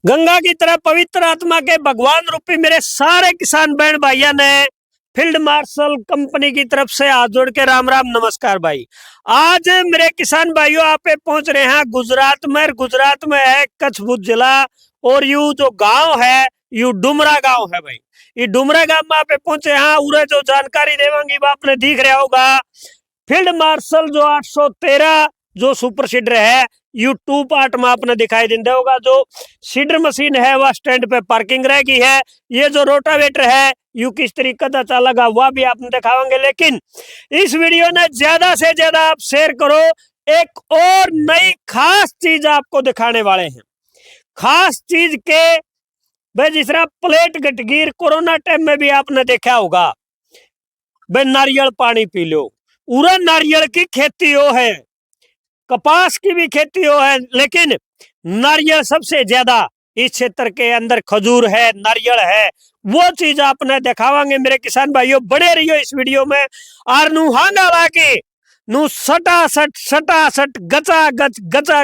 गंगा की तरह पवित्र आत्मा के भगवान रूपी मेरे सारे किसान बहन भाइयों ने फील्ड मार्शल कंपनी की तरफ से हाथ जोड़ के राम राम नमस्कार भाई। आज मेरे किसान भाइयों आप पहुंच रहे हैं गुजरात में। गुजरात में है कच्छ भुज जिला और यू जो गांव है यू डुमरा गांव है भाई। ये डुमरा गांव में आप पहुंचे हैं। उरे जो जानकारी देवांगी वो आपने दिख रहा होगा। फील्ड मार्शल जो 813 जो सुपर सीडर है यू 2 पार्ट में आपने दिखाई देता होगा। जो सीडर मशीन है वह स्टैंड पे पार्किंग रहेगी है। ये जो रोटावेटर है यू किस तरीके का चलेगा वह भी आपने दिखावांगे, लेकिन इस वीडियो ने ज्यादा से ज्यादा आप शेयर करो। एक और नई खास चीज आपको दिखाने वाले हैं। खास चीज के भाई जिस तरह प्लेट गटगीर कोरोना टाइम में भी आपने देखा होगा भाई नारियल पानी पी लो। उरा नारियल की खेती हो है, कपास की भी खेती हो है, लेकिन नारियल सबसे ज्यादा इस क्षेत्र के अंदर खजूर है, नारियल है। वो चीज आपने दिखावांगे मेरे किसान भाइयों, बड़े रहियो इस वीडियो में। आर नु हांगा लाके नु सटा सट गचा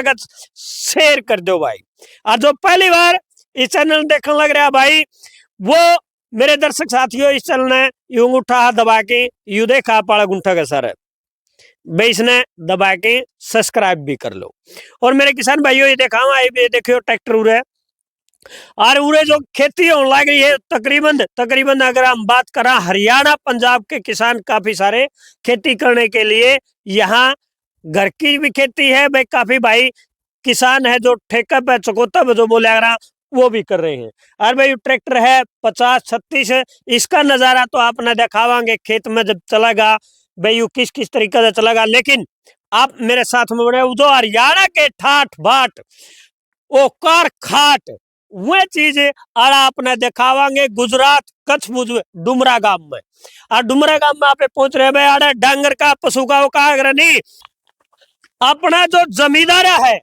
गच शेयर कर दो भाई। और जो पहली बार इस चैनल देखने लग रहा भाई वो मेरे दर्शक साथियों इस चैनल ने यूं अंगूठा दबा के यू देखा पाड़ा गुंठा का सर इसने दबा के सब्सक्राइब भी कर लो। और मेरे किसान भाइयों ये देखा ये देखियो ट्रैक्टर उरे और उरे जो खेती होने लग रही है तकरीबन अगर हम बात करें हरियाणा पंजाब के किसान काफी सारे खेती करने के लिए यहाँ घर की भी खेती है भाई। काफी भाई किसान है जो ठेका पे चकोता पे जो बोले अगर वो भी कर रहे हैं। और भाई ट्रैक्टर है 50-36 इसका नजारा तो आपने दिखावांगे खेत में जब चलेगा भाई यू किस किस तरीके से चलेगा। लेकिन आप मेरे साथ में बने जो हरियाणा के ठाठ बाट ओ कार खाट वह चीज और आपने दिखावांगे गुजरात कच्छ भुज डुमरा गांव में। और डुमरा गांव में आप पहुंच रहे भाई अरे डांगर का पशु का वो कहा नहीं अपना जो जमींदारा है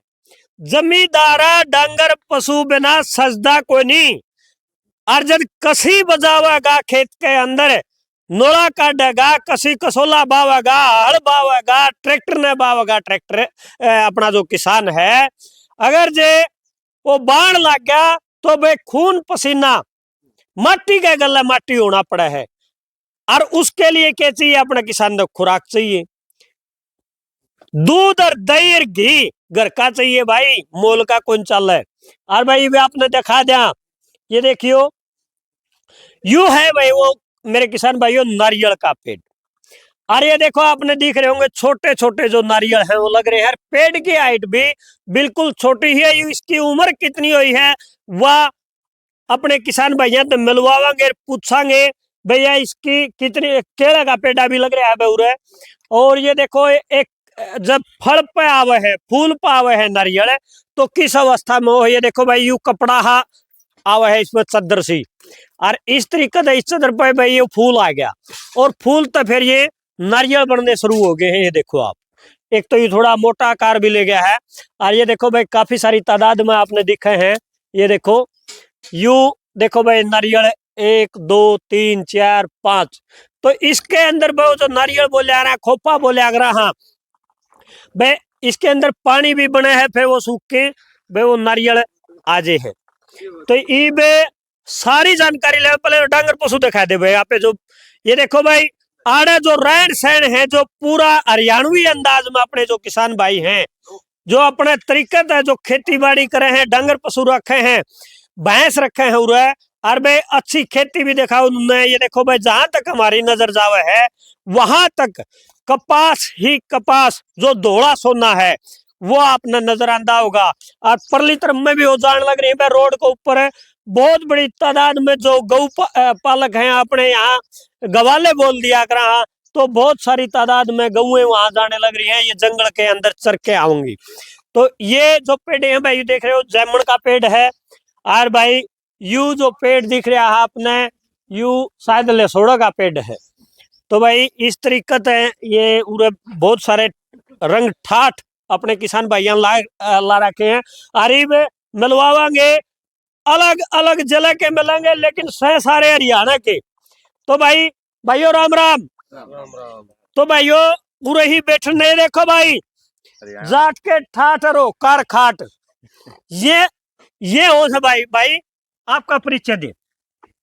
जमींदारा डांगर पशु बिना सजदा कोई नहीं। और जब कसी बजावेगा खेत के अंदर नोड़ा काटेगा कसी कसोला बावेगा हल बावेगा ट्रैक्टर ने बावेगा ट्रैक्टर अपना जो किसान है अगर जे वो बाण लग गया तो भाई खून पसीना माटी के गले माटी होना पड़ा है। और उसके लिए क्या चाहिए अपने किसान को खुराक चाहिए, दूध और दही और घी घर का चाहिए भाई, मोल का कौन चल है। और भाई भी आपने दिखा दिया ये देखियो यू है भाई वो मेरे किसान भाइयों नारियल का पेड़। और ये देखो आपने दिख रहे होंगे छोटे छोटे जो नारियल है वो लग रहे हैं। पेड़ की हाइट भी बिल्कुल छोटी ही है। इसकी उम्र कितनी हुई है वह अपने किसान भैया तो मिलवावांगे पूछांगे भैया इसकी कितनी। केला का पेड़ा भी लग रहा है भाई। और ये देखो एक जब फल पे आवे है फूल पे आवे है नारियल तो किस अवस्था में हो। ये देखो भाई यू कपड़ा आवे है इसमें चद्दर सी और इस तरीके से इस चद्दर पे भाई ये फूल आ गया और फूल तो फिर ये नारियल बनने शुरू हो गए हैं। ये देखो आप एक तो ये थोड़ा मोटा आकार भी ले गया है। और ये देखो भाई काफी सारी तादाद में आपने दिखे हैं। ये देखो यू देखो भाई नारियल 1 2 3 4 5 तो इसके अंदर बहुत जो नारियल बोले आ रहा है खोपा बोले आ रहा हाँ भाई इसके अंदर पानी भी बने हैं फिर वो सूख के भाई वो नारियल आजे है। तो ये सारी जानकारी ले पहले डांगर पशु दिखा दे भाई आप जो ये देखो भाई आड़े जो रहन सहन है जो पूरा हरियाणवी अंदाज में अपने जो किसान भाई हैं जो अपने तरीके से जो खेती बाड़ी करे हैं डांगर पशु रखे हैं भैंस रखे हैं उरे और भाई अच्छी खेती भी देखा उन्होंने। ये देखो भाई जहां तक हमारी नजर जावे है वहां तक कपास ही कपास जो धोला सोना है वो आपने नजर आंदा होगा। और परली तरफ में भी हो जाने लग रही है रोड के ऊपर है बहुत बड़ी तादाद में जो गौ पालक हैं अपने यहाँ गवाले बोल दिया कर तो बहुत सारी तादाद में गौएं वहां जाने लग रही है। ये जंगल के अंदर चर के आऊंगी। तो ये जो पेड़ है भाई देख रहे हो जामुन का पेड़ है। और भाई यू जो पेड़ दिख रहा है आपने यू शायद लेसोड़ा का पेड़ है। तो भाई इस तरीके से ये पूरे बहुत सारे रंग ठाठ अपने किसान भाइयों ला रखे हैं। अरे मिलवावांगे अलग अलग जिले के मिलेंगे लेकिन सह सारे हरियाणा के। तो भाई भाइयों राम राम। तो भाइयों पूरे ही बैठने देखो भाई जाट के ठाठ और कार खाट ये ये हो से भाई भाई आपका परिचय दे।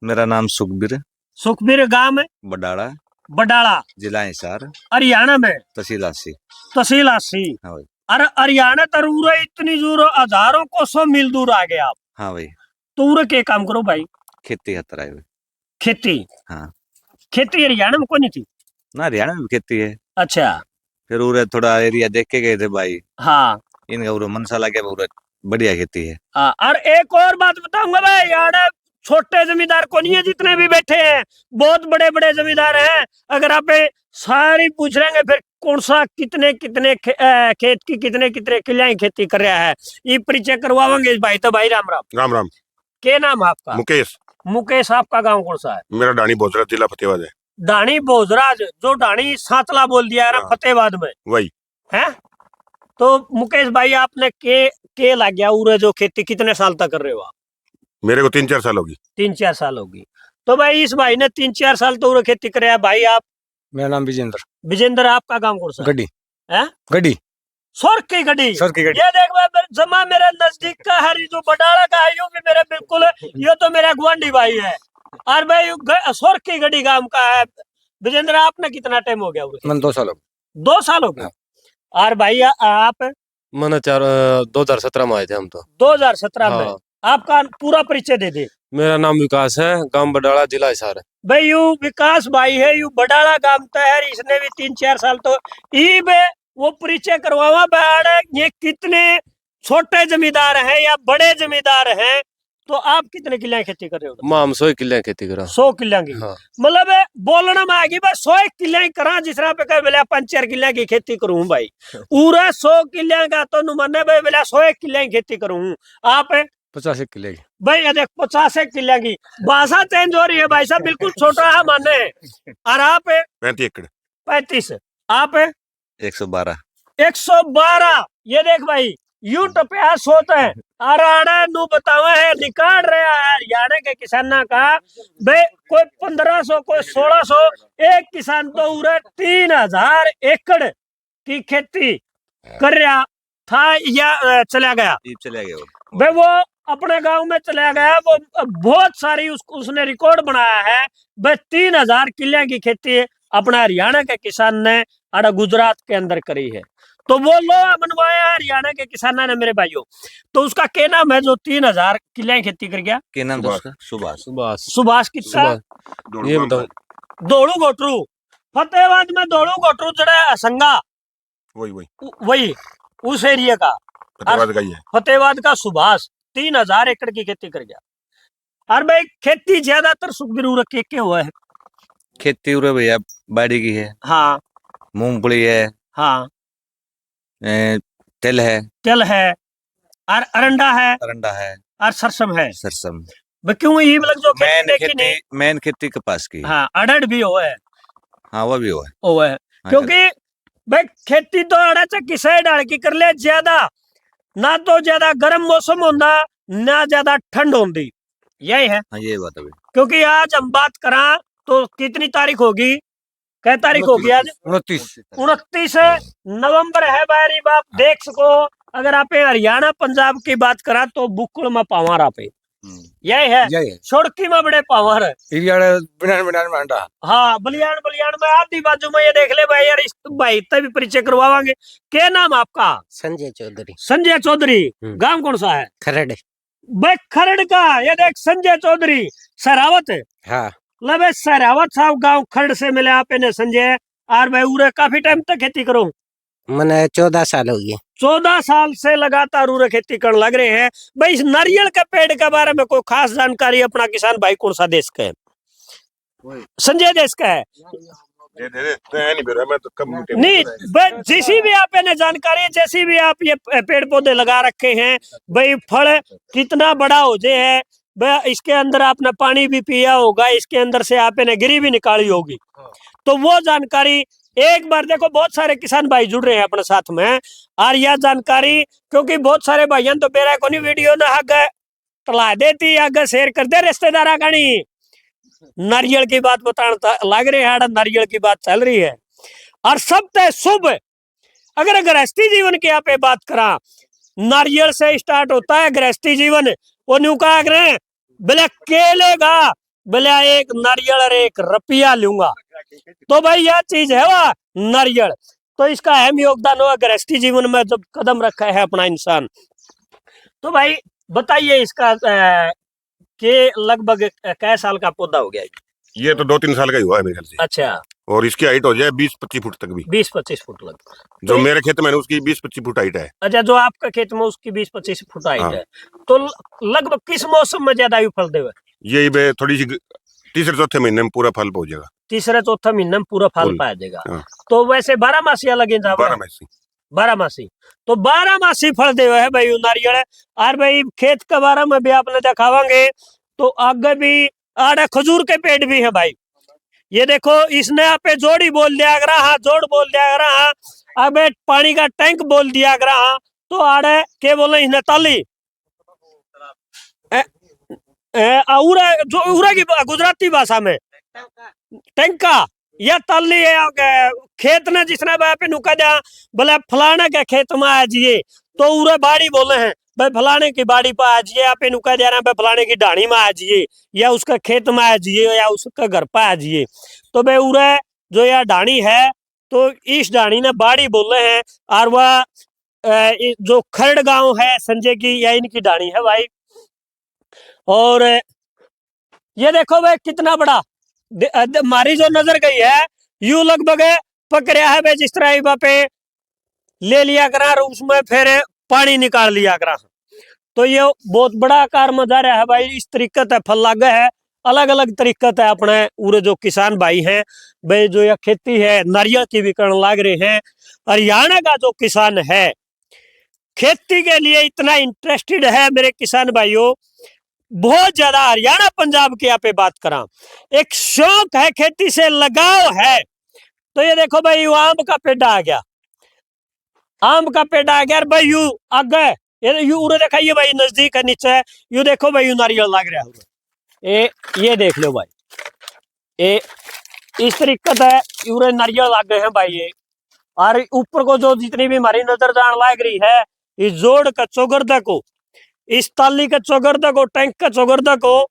मेरा नाम सुखबीर सुखबीर, गांव है बडाड़ा, बडाला, जिला हिसार, हरियाणा में, तहसील आसी। तहसील आसी। हाँ भाई। अरे हरियाणा तरूर इतनी दूर, हजारों को 100 मील दूर आ गए आप। हाँ भाई। तो उरे के काम करो भाई? खेती खतर है भाई। खेती? हाँ। खेती हरियाणा में कोई नहीं थी? ना हरियाणा में भी खेती है। अच्छा। फिर उरे थोड़ा एरिया देख के गए थे भाई। हाँ इनका उरे मनसा लगे, उरे बढ़िया खेती है। हाँ। और एक और बात बताऊंगा भाई, यार छोटे जमींदार को नहीं है, जितने भी बैठे हैं बहुत बड़े बड़े जमींदार हैं। अगर आप सारी पूछ लेंगे फिर कौन सा कितने कितने खेत की कितने कितने किले खेती कर रहा है, ये परिचय करवाएंगे भाई। तो भाई राम राम। राम राम। क्या नाम है आपका? मुकेश। मुकेश, आपका गांव कौन सा है? मेरा डाणी भोजराज, जिला फतेहाबाद है। डाणी भोजराज, जो डाणी सांतला बोल दिया है ना, हाँ। फतेहाबाद में वही है। तो मुकेश भाई आपने के लग गया उरे जो खेती कितने साल तक कर रहे हो आप? मेरे को 3-4 साल होगी। 3-4 साल होगी। तो भाई इस भाई ने 3-4 साल तो उरे खेती करे है भाई। आप? मेरा नाम विजेंद्र। विजेंद्र, आपका गांव कौन सा गड्डी है? गड्डी सोर की गड्डी। सर की गड्डी। ये देख भाई, जमा मेरे नजदीक का है, जो बडाला का है, यूं भी मेरे बिल्कुल, ये तो मेरा गुआंढी भाई है। और भाई सोर की गड्डी गांव का है। विजेंद्र, आपने कितना टाइम हो गया उरे? मन 2 साल हो 2 साल हो गए। और भाई आप? मैंने 2017 में आए थे हम तो। 2017 में। हाँ। आपका पूरा परिचय दे दे। मेरा नाम विकास है, गांव बडाड़ा, जिला हिसार है। भाई यू विकास भाई है, यू बडाला गांव का है। इसने भी 3-4 साल तो वो परिचय करवावा बैड। ये कितने छोटे जमींदार हैं या बड़े जमींदार हैं? तो आप कितने किले खेती कर रहे हो? मां हम 100 किले खेती करा। 100 किले की? हाँ। मतलब बोलना में आ गई भाई 100 किले करा, जिस तरह पे बोले 5-4 किले की खेती करूं भाई। पूरा 100 किले का तो नुमाने भाई बोले 100 किले की खेती करूं। आप? 85 किले की। भाई ये देख 50 किले की। भाषा चेंज हो रही है भाई साहब, बिल्कुल छोटा है माने। और आप? 35 एकड़। 35। आप? 112। 112। ये देख भाई, यू टप्या सोता है। आराड़ा नु बतावे है, रिकॉर्ड रहा है हरियाणा के किसाना का। भाई कोई 1500, कोई 1600। एक किसान तो पूरे 3000 एकड़ की खेती कर रहा था या चला गया? चले गए वो। भाई वो अपने गांव में चला गया। वो बहुत सारी उसने रिकॉर्ड बनाया है। भाई 3000 किले की खेती अपना हरियाणा के किसान ने अड़ा गुजरात के अंदर करी है। तो वो लो बनवाया हरियाणा के किसाना ने मेरे भाइयों। तो उसका क्या नाम है जो 3000 किले की खेती कर गया? क्या नाम था उसका? सुभाष। सुभाष। सुभाष कितना? ये बताओ। दोड़ू गोटरू। फतेहाबाद में दोड़ू गोटरू जड़ा असंगा, वही उस एरिया का फतेहाबाद का ही है। फतेहाबाद का सुभाष 3000 एकड़ की खेती कर गया। और भाई खेती ज्यादातर सुखबीर के हुआ है। खेती उरे भैया बाड़ी की है। हाँ। मूंगफली है। हाँ। तिल है। तिल है और अरंडा है। अरंडा है और सरसम है। सरसम। भाई क्यों ये लग जो मैन खेती कपास की। हाँ, अड़ड़ भी हो है। हाँ वो भी हो है। ओ है। हाँ, क्योंकि भाई खेती तो अड़ा से किसे डाल की कर ले, ज्यादा ना तो ज्यादा गर्म मौसम होता ना ज्यादा ठंड होती, यही है। हाँ ये बात है। क्योंकि आज हम बात करा तो कितनी तारीख होगी? क्या तारीख होगी आज? 29 नवंबर है भाई। बाप देख सको, अगर आप हरियाणा पंजाब की बात करा तो बुक्कड़ में पावर आप यही है। छोड़की में बड़े पावर है। बिनान में अंडा। हाँ, बलियान में आधी बाजू में। ये देख ले भाई यार, इस भाई तभी परिचय करवावांगे। क्या नाम आपका? संजय चौधरी। संजय चौधरी, गांव कौन सा है? खरड़। भाई खरड़ का। ये देख संजय चौधरी सरावत है। हाँ। लबे सरावत साहब गांव खरड़ से मिले आप ने संजय। और भाई उरे काफी टाइम तक खेती करो? मैंने 14 साल हो गए। 14 साल से लगातार उरे खेती करने लग रहे हैं। भाई इस नारियल के पेड़ के बारे में कोई खास जानकारी अपना किसान भाई कौन सा देश का है? संजय देश का है। नहीं जैसी भी आप ने जानकारी, जैसी भी आप ये पेड़ पौधे लगा रखे हैं, भाई फल कितना बड़ा हो जाए है, इसके अंदर आपने पानी भी पिया होगा, इसके अंदर से आपने गिरी भी निकाली होगी। तो वो जानकारी एक बार देखो, बहुत सारे किसान भाई जुड़ रहे हैं अपने साथ में। और यह जानकारी क्योंकि बहुत सारे भाइयों तो बेरा को नहीं वीडियो ना आगे तला देती, आगे शेयर कर दे रिश्तेदार गानी। नारियल की बात बताना लग रहे हैं, नारियल की बात चल रही है। और सब तय शुभ अगर गृहस्थी जीवन की आप बात करा नारियल से स्टार्ट होता है गृहस्थी जीवन। वो न्यू कहा करें बोले केलेगा बोले एक नारियल और एक रुपया लूंगा। तो भाई यह चीज है वह नारियल। तो इसका अहम योगदान हुआ गृहस्थी जीवन में जब कदम रखा है अपना इंसान। तो भाई बताइए इसका के लगभग कै साल का पौधा हो गया? ये तो 2-3 साल का ही हुआ है मेरे ख्याल से। अच्छा, और इसकी हाइट हो जाए 20-25 फुट तक भी। 20-25 फुट लग। जो मेरे खेत में है उसकी 20-25 फुट हाइट है। अच्छा, जो आपका खेत में उसकी 20-25 फुट हाइट हाँ। है। तो लगभग किस मौसम में ज्यादा फल देवे? यही बे थोड़ी सी तीसरे चौथे महीने में पूरा फल पहुंच जाएगा। तीसरे चौथे महीने में पूरा फल फूल। पाया जाएगा। हाँ। तो वैसे 12 मासिया लगे जावे? 12 मासी। 12 मासी। तो 12 मासी फल देवे है भाई नारियल। और भाई खेत के बारे में भी आपने दिखावांगे। तो आगे भी आड़े खजूर के पेड़ भी है भाई। ये देखो इसने आप जोड़ी बोल दिया अगर हाँ, जोड़ बोल दिया अगर हाँ, अब पानी का टैंक बोल दिया अगर हाँ। तो आड़े के बोले इसने ताली जो उरा की गुजराती भाषा में टैंका या ताली है। खेत ने जिसने पे नुका दिया बोले फलाने के खेत में आ जाइए। तो उरे बाड़ी बोले हैं भाई फलाने की बाड़ी पर आ जाइए। आप नुका दे रहे हैं फलाने की डाणी में आ जाइए या उसका खेत में आ जाइए या उसका घर पर आ जाइए। तो भाई उरे जो यह डाणी है तो इस डाणी ने बाड़ी बोले हैं। और वह जो खरड़ गांव है संजय की या इनकी डाणी है भाई। और ये देखो भाई कितना बड़ा हमारी जो नजर गई है यू लगभग पकड़िया है भाई। जिस तरह पे ले लिया करा और उसमें फिर पानी निकाल लिया करा। तो ये बहुत बड़ा आकार में जा रहा है भाई। इस तरीके से फल लागे है। अलग अलग तरीके से अपने पूरे जो किसान भाई हैं भाई जो यह खेती है नारियल की भी करने लाग रहे हैं। हरियाणा का जो किसान है खेती के लिए इतना इंटरेस्टेड है मेरे किसान भाइयों, बहुत ज्यादा। हरियाणा पंजाब की यहाँ पे बात करा, एक शौक है, खेती से लगाव है। तो ये देखो भाई यू आम का पेड़ आ गया, आम का पेड़ आ गया भाई। यू आगे यू उरे दिखाइए भाई, नजदीक है नीचे। यू देखो भाई यू नारियल लग रहा है। ये देख लो भाई, ये इस तरीके से उरे नारियल लग गए हैं भाई। ये और ऊपर को जो जितनी भी हमारी नजर जान लग रही है, इस जोड़ का चौगर्दा को, इस ताली का चौगर्दा को, टैंक का चौगर्दा को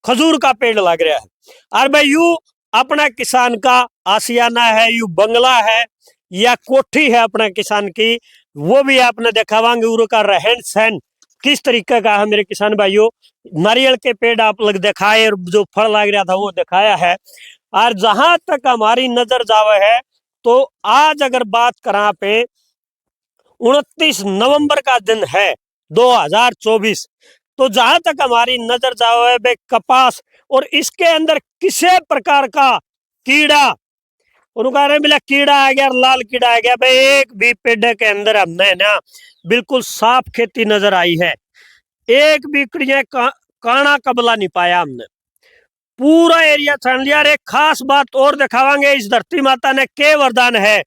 खजूर का पेड़ लग रहा है। और भाई यू अपना किसान का आसियाना है, यू बंगला है या कोठी है अपना किसान की, वो भी आपने दिखावांगे। उनका रहन सहन किस तरीके का है मेरे किसान भाइयों। नारियल के पेड़ आप लोग दिखाए और जो फल लग रहा था वो दिखाया है। और जहां तक हमारी नजर जावे है तो आज अगर बात करा पे 29 नवंबर का दिन है 2024। तो जहां तक हमारी नजर जावे बे कपास, और इसके अंदर किसी प्रकार का कीड़ा, उनका मिला कीड़ा आ गया, लाल कीड़ा आ गया भाई। एक भी पेड़ के अंदर हमने ना बिल्कुल साफ खेती नजर आई है। एक भी कीड़े काना कबला नहीं पाया हमने, पूरा एरिया छान लिया। एक खास बात और दिखावांगे, इस धरती माता ने के वरदान है।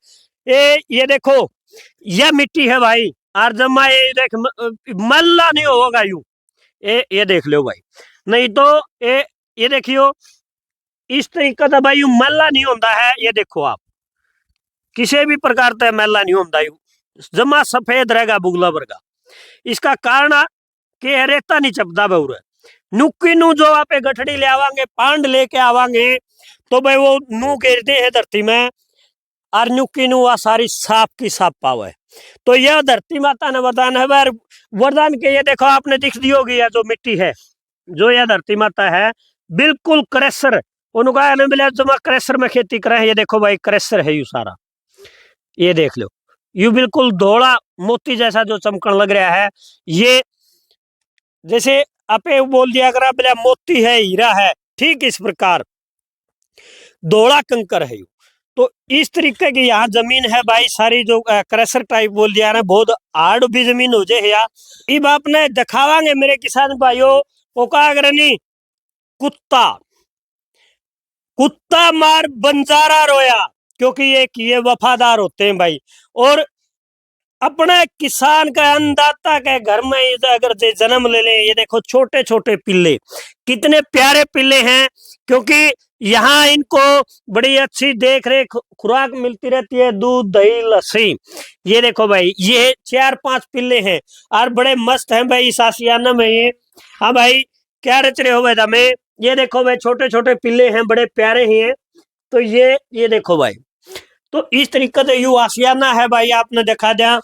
ये देखो यह मिट्टी है भाई। और जमा ये देख मल्ला नहीं होगा यूं। ये देख लो भाई, नहीं तो ये देखियो इस तरीके का भाई यूं मल्ला नहीं होता है। ये देखो आप, किसी भी प्रकार का मैला नहीं होता, यूं जमा सफेद रहेगा बुगला वर्गा। इसका कारण के रेता नहीं चपता बहुर। नुक्की नू जो आप गठड़ी ले आवांगे, पांड लेके आवांगे, तो भाई वो नू घेरते हैं धरती में और नुक्की नू आ सारी साफ की साफ पावे। तो यह धरती माता ने वरदान है। वरदान के ये देखो आपने दिख दी होगी, यह जो मिट्टी है, जो यह धरती माता है बिल्कुल क्रेशर, उनका मिला जमा क्रेशर में खेती करे। ये देखो भाई क्रेशर है यू सारा, ये देख लो यू बिल्कुल धोला मोती जैसा जो चमकन लग रहा है। ये जैसे आपे बोल दिया अगर बोला मोती है, हीरा है, ठीक इस प्रकार धोला कंकर है। तो इस तरीके की यहाँ जमीन है भाई सारी, जो क्रशर टाइप बोल दिया ना, बहुत हार्ड भी जमीन हो जाए। या इब आपने दिखावांगे मेरे किसान भाइयों, वो का अगर नहीं कुत्ता, कुत्ता मार बंजारा रोया, क्योंकि ये वफादार होते हैं भाई। और अपने किसान का अन्नदाता के घर में अगर जे जन्म ले ले, ये देखो छोटे छोटे पिल्ले, कितने प्यारे पिल्ले हैं, क्योंकि यहाँ इनको बड़ी अच्छी देख रेख खुराक मिलती रहती है, दूध दही लस्सी। ये देखो भाई, ये 4-5 पिल्ले हैं और बड़े मस्त हैं भाई इस आशियाना में ये। हाँ भाई, क्या रच रहे हो भाई हमें? ये देखो भाई, छोटे छोटे पिल्ले हैं, बड़े प्यारे ही हैं। तो ये देखो भाई, तो इस तरीके से यू आशियाना है भाई, आपने देखा जा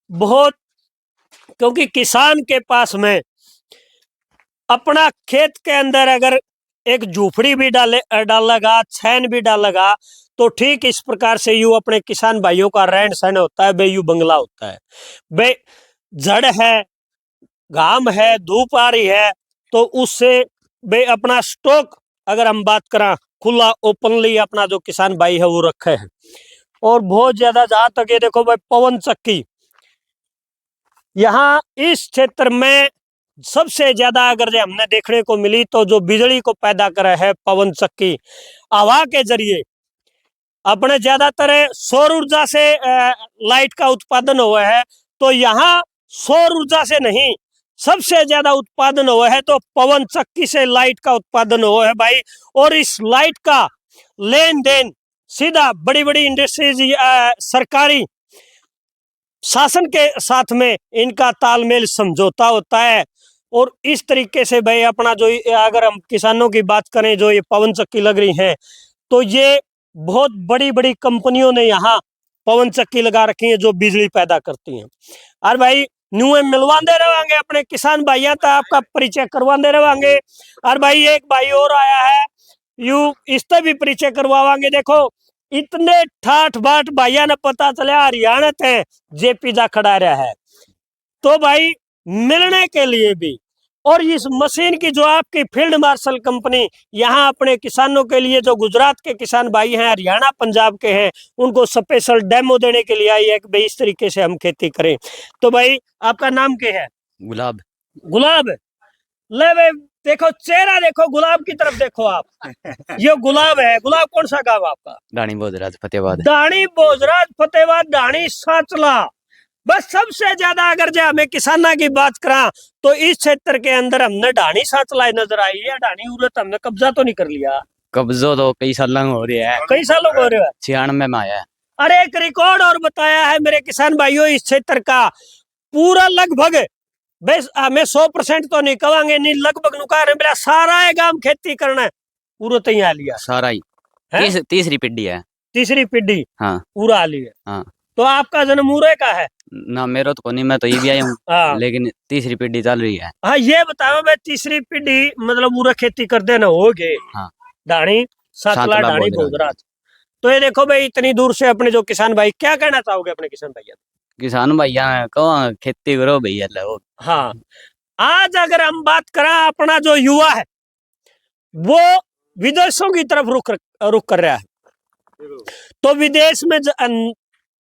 बहुत, क्योंकि किसान के पास में अपना खेत के अंदर अगर एक झूपड़ी भी डालेगा, छैन भी डालेगा, तो ठीक इस प्रकार से यू अपने किसान भाइयों का रहन सहन होता है, बे यू बंगला होता है। बे जड़ है, घाम है, धूप आ रही है, तो उससे बे अपना स्टॉक अगर हम बात करें खुला ओपनली अपना जो किसान भाई है वो रखे है। और बहुत ज्यादा, जहां तक ये देखो भाई पवन चक्की, यहाँ इस क्षेत्र में सबसे ज्यादा अगर हमने देखने को मिली तो जो बिजली को पैदा करे है पवन चक्की, हवा के जरिए। अपने ज्यादातर सौर ऊर्जा से लाइट का उत्पादन हुआ है, तो यहाँ सौर ऊर्जा से नहीं, सबसे ज्यादा उत्पादन हुआ है तो पवन चक्की से लाइट का उत्पादन हुआ है भाई। और इस लाइट का लेन देन सीधा बड़ी बड़ी इंडस्ट्रीज, सरकारी शासन के साथ में इनका तालमेल समझौता होता है। और इस तरीके से भाई अपना जो, अगर हम किसानों की बात करें, जो ये पवन चक्की लग रही है, तो ये बहुत बड़ी बड़ी कंपनियों ने यहाँ पवन चक्की लगा रखी है जो बिजली पैदा करती हैं। और भाई न्यू मिलवाते रहेंगे अपने किसान भाइयों का, आपका परिचय करवाते रहेंगे। और भाई एक भाई और आया है, यू इसका भी परिचय करवावांगे। देखो इतने ठाठ बाट भाइया ने पता चला हरियाणा थे जेपी जा खड़ा रहा है, तो भाई मिलने के लिए भी, और इस मशीन की जो आपकी फील्ड मार्शल कंपनी यहाँ अपने किसानों के लिए, जो गुजरात के किसान भाई हैं, हरियाणा पंजाब के हैं, उनको स्पेशल डेमो देने के लिए आई है कि भाई इस तरीके से हम खेती करें। तो भाई आपका नाम क्या है? गुलाब। गुलाब। ले भाई देखो चेहरा, देखो गुलाब की तरफ देखो आप। ये गुलाब है। गुलाब कौन सा गाँव आपका? दानी बोधराज फतेहाबाद। दानी बोधराज फतेहाबाद, दानी साचला। बस सबसे ज्यादा अगर जो हमें किसाना की बात करा तो इस क्षेत्र के अंदर हमने ढाणी साचला नजर आई है। ढाणी उरत हमने कब्जा तो नहीं कर लिया? कब्जो तो कई साल हो रही है, कई सालों हो रहा है। 96 में आया है। अरे एक रिकॉर्ड और बताया है मेरे किसान भाइयों, इस क्षेत्र का पूरा लगभग, बस हमें 100% तो नहीं कहेंगे, नहीं लगभग नुका मेरा सारा है गांव खेती करना है पूरा तैयार लिया, सारा ही। तीसरी पीढ़ी है। तीसरी पीढ़ी। हाँ पूरा आ लिया। हाँ। तो आपका जन्म मुरे का है ना? मेरा तो नहीं, मैं तो ये भी आया हूँ। हाँ। लेकिन तीसरी पीढ़ी चल रही है। हाँ ये बताओ मैं, तीसरी पीढ़ी मतलब पूरा खेती कर देना हो गए। हाँ। ढाणी साचला, ढाणी बोधराज। तो ये देखो भाई, इतनी दूर से अपने जो किसान भाई, क्या कहना चाहोगे अपने किसान भैया? किसान भैया कहो खेती करो भैया। हाँ, आज अगर हम बात करें, अपना जो युवा है वो विदेशों की तरफ रुख कर रहा है, तो विदेश में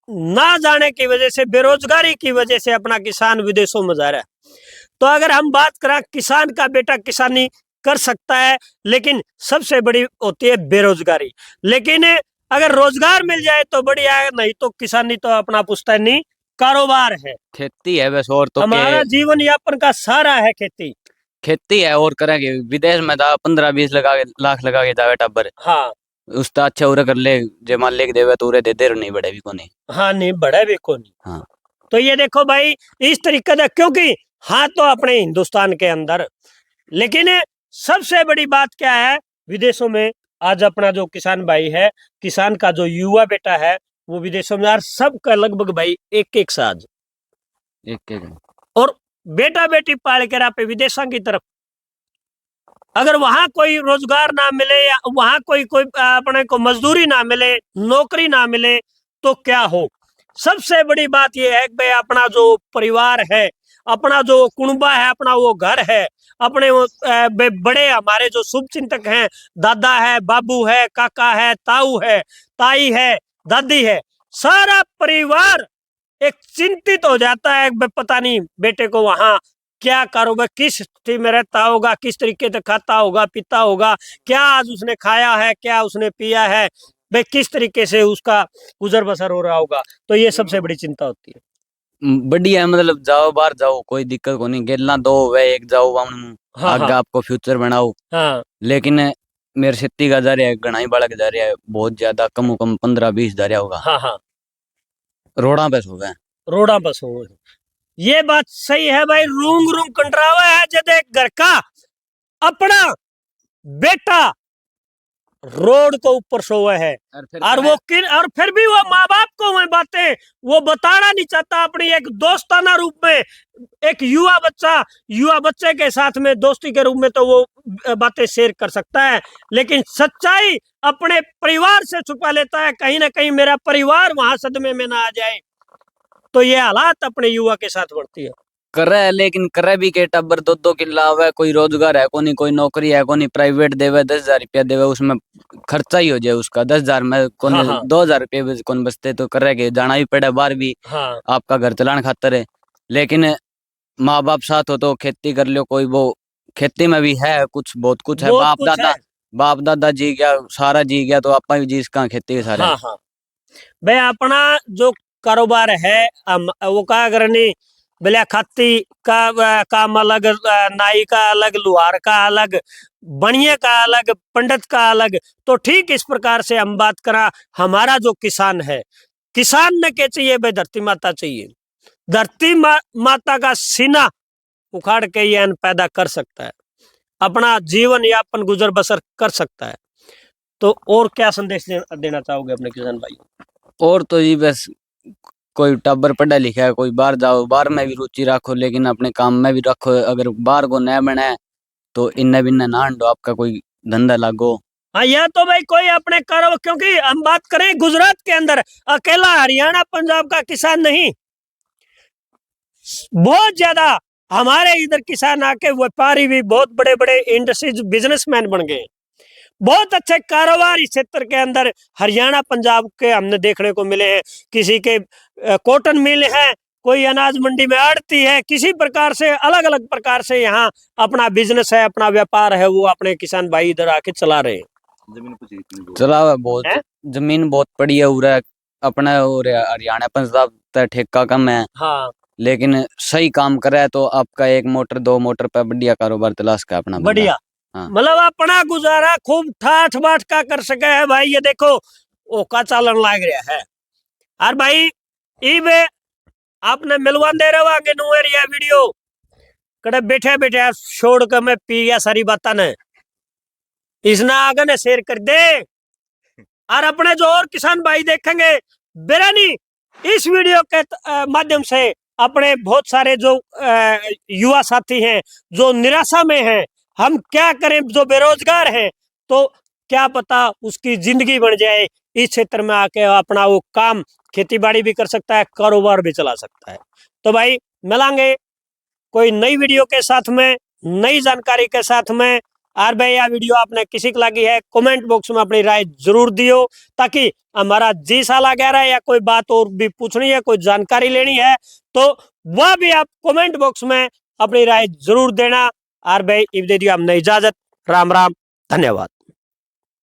ना जाने की वजह से, बेरोजगारी की वजह से अपना किसान विदेशों में जा रहा है। तो अगर हम बात करें, किसान का बेटा किसानी कर सकता है, लेकिन सबसे बड़ी होती है बेरोजगारी। लेकिन अगर रोजगार मिल जाए तो बढ़िया है, नहीं तो किसानी तो अपना पुश्तैनी कारोबार है, खेती है बस। और तो हमारा जीवन यापन का सारा है खेती। खेती है और करेंगे। विदेश में 15-20 लाख लगा के जावे टब्बर। हाँ, उसका अच्छा उरे कर ले, जे मान ले देवे तो उरे दे दे, नहीं बड़े भी को नहीं। हाँ नहीं बड़े भी को नहीं। हाँ। तो ये देखो भाई, इस तरीके से, क्योंकि हाँ तो अपने हिंदुस्तान के अंदर, लेकिन सबसे बड़ी बात क्या है, विदेशों में आज अपना जो किसान भाई है, किसान का जो युवा बेटा है, वो विदेशों में, यार सबका लगभग भाई एक साज एक और बेटा बेटी पाल के पे विदेशों की तरफ। अगर वहां कोई रोजगार ना मिले, या वहां कोई अपने को मजदूरी ना मिले, नौकरी ना मिले, तो क्या हो? सबसे बड़ी बात यह है कि भाई अपना जो परिवार है, अपना जो कुनबा है, अपना वो घर है, अपने वो बड़े हमारे जो शुभ चिंतक हैं, दादा है, बाबू है, काका है, ताऊ है, ताई है, दादी है, सारा परिवार एक चिंतित हो जाता है, पता नहीं बेटे को वहां क्या कारोबार, किस स्थिति में रहता होगा, किस तरीके से खाता होगा, पीता होगा, क्या आज उसने खाया है, क्या उसने पिया है, भाई किस तरीके से उसका गुजर बसर हो रहा होगा। तो ये सबसे बड़ी चिंता होती है। बढ़िया है, मतलब जाओ बाहर जाओ कोई दिक्कत को नहीं, गेला दो वे एक जाओ वहाँ हाँ आगे हाँ आपको फ्यूचर बनाओ। हाँ लेकिन मेरे सिटी का जा रहा है, घना ही बालक जा रहा है, बहुत ज्यादा, कम 15-20 जा रहा होगा, हाँ हाँ रोड़ा पे सो गए। रोड़ा बस हो। ये बात सही है भाई, रूम रूम कंट्रावा है जब एक घर का अपना बेटा रोड को ऊपर सोया है, और वो और फिर भी वो माँ बाप को वह बातें वो बताना नहीं चाहता, अपनी एक दोस्ताना रूप में एक युवा बच्चे के साथ में दोस्ती के रूप में तो वो बातें शेयर कर सकता है, लेकिन सच्चाई अपने परिवार से छुपा लेता है। कहीं ना कहीं मेरा परिवार वहां सदमे में ना आ जाए, तो ये हालात अपने युवा के साथ बढ़ती है। करे है, लेकिन करे भी के टब्बर 2-2 किला आवे, कोई रोजगार है कोनी, कोई नौकरी है कोनी, प्राइवेट देवे 10,000 रुपया देवे, उसमें खर्चा ही हो जाए उसका 10,000 में कोनी, हाँ, हाँ। 2,000 रुपये कौन बचते, तो करे के जाना भी पड़े बाहर भी, हाँ आपका घर चलाने खातर है। लेकिन माँ बाप साथ हो तो खेती कर लो, कोई वो खेती में भी है कुछ, बहुत कुछ है, बहुत कुछ है। बाप दादा जी गया, सारा जी गया, तो आपा भी जी इसका खेती के सारे। हाँ हाँ भाई, अपना जो कारोबार है वो क्या करनी, बिल्या खाती का काम अलग, नाई का अलग, लुहार का अलग, बनिए का अलग, पंडित का अलग। तो ठीक इस प्रकार से हम बात करा, हमारा जो किसान है, किसान ने क्या चाहिए भाई, धरती माता चाहिए। धरती माता का सीना उखाड़ के ये अन्न पैदा कर सकता है, अपना जीवन यापन गुजर बसर कर सकता है। तो और क्या संदेश देना चाहोगे अपने किसान भाई? और तो जी बस, कोई टब्बर पढ़ा लिखा है, कोई बाहर जाओ, बाहर में भी रुचि रखो, लेकिन अपने काम में भी रखो। अगर बाहर को न बने तो इन्ने बिन्ने ना हंडो, आपका कोई धंधा लागो। हाँ, यह तो भाई कोई अपने करो, क्योंकि हम बात करें गुजरात के अंदर अकेला हरियाणा पंजाब का किसान नहीं, बहुत ज्यादा हमारे इधर किसान आके व्यापारी भी बहुत बड़े बड़े इंडस्ट्रीज बिजनेसमैन बन गए, बहुत अच्छे कारोबार इस क्षेत्र के अंदर हरियाणा पंजाब के हमने देखने को मिले हैं। किसी के कॉटन मिल है, कोई अनाज मंडी में आड़ती है, किसी प्रकार से अलग अलग प्रकार से यहाँ अपना बिजनेस है, अपना व्यापार है, वो अपने किसान भाई इधर आके चला रहे हैं। चला बहुत है? जमीन बहुत पड़ी है उरे, अपना हरियाणा पंजाब तक ठेका कम है। हाँ लेकिन सही काम करे तो आपका 1 मोटर 2 मोटर पे बढ़िया कारोबार तलाश का अपना बढ़िया, हाँ। मतलब अपना गुजारा खूब ठाठ बाट का कर सके है भाई। ये देखो ओका चालन लाग रहा है, और भाई इबे आपने मिलवा दे रहे आगे नुएर ये वीडियो कड़े बैठे बैठे छोड़ कर मैं पी गया सारी बातें ने, इसने आगे ने शेयर कर दे, और अपने जो और किसान भाई देखेंगे बेरानी इस वीडियो के माध्यम से अपने बहुत सारे जो युवा साथी हैं जो निराशा में हैं, हम क्या करें, जो बेरोजगार हैं, तो क्या पता उसकी जिंदगी बन जाए, इस क्षेत्र में आके अपना वो काम खेती बाड़ी भी कर सकता है, कारोबार भी चला सकता है। तो भाई मिलांगे कोई नई वीडियो के साथ में, नई जानकारी के साथ में। और भाई यह वीडियो आपने किसी को लगी है, कमेंट बॉक्स में अपनी राय जरूर दियो, ताकि हमारा जी साला कह रहा है या कोई बात और भी पूछनी है, कोई जानकारी लेनी है, तो वह भी आप कमेंट बॉक्स में अपनी राय जरूर देना। और भाई इब दे दियो हमने इजाजत, राम राम, धन्यवाद।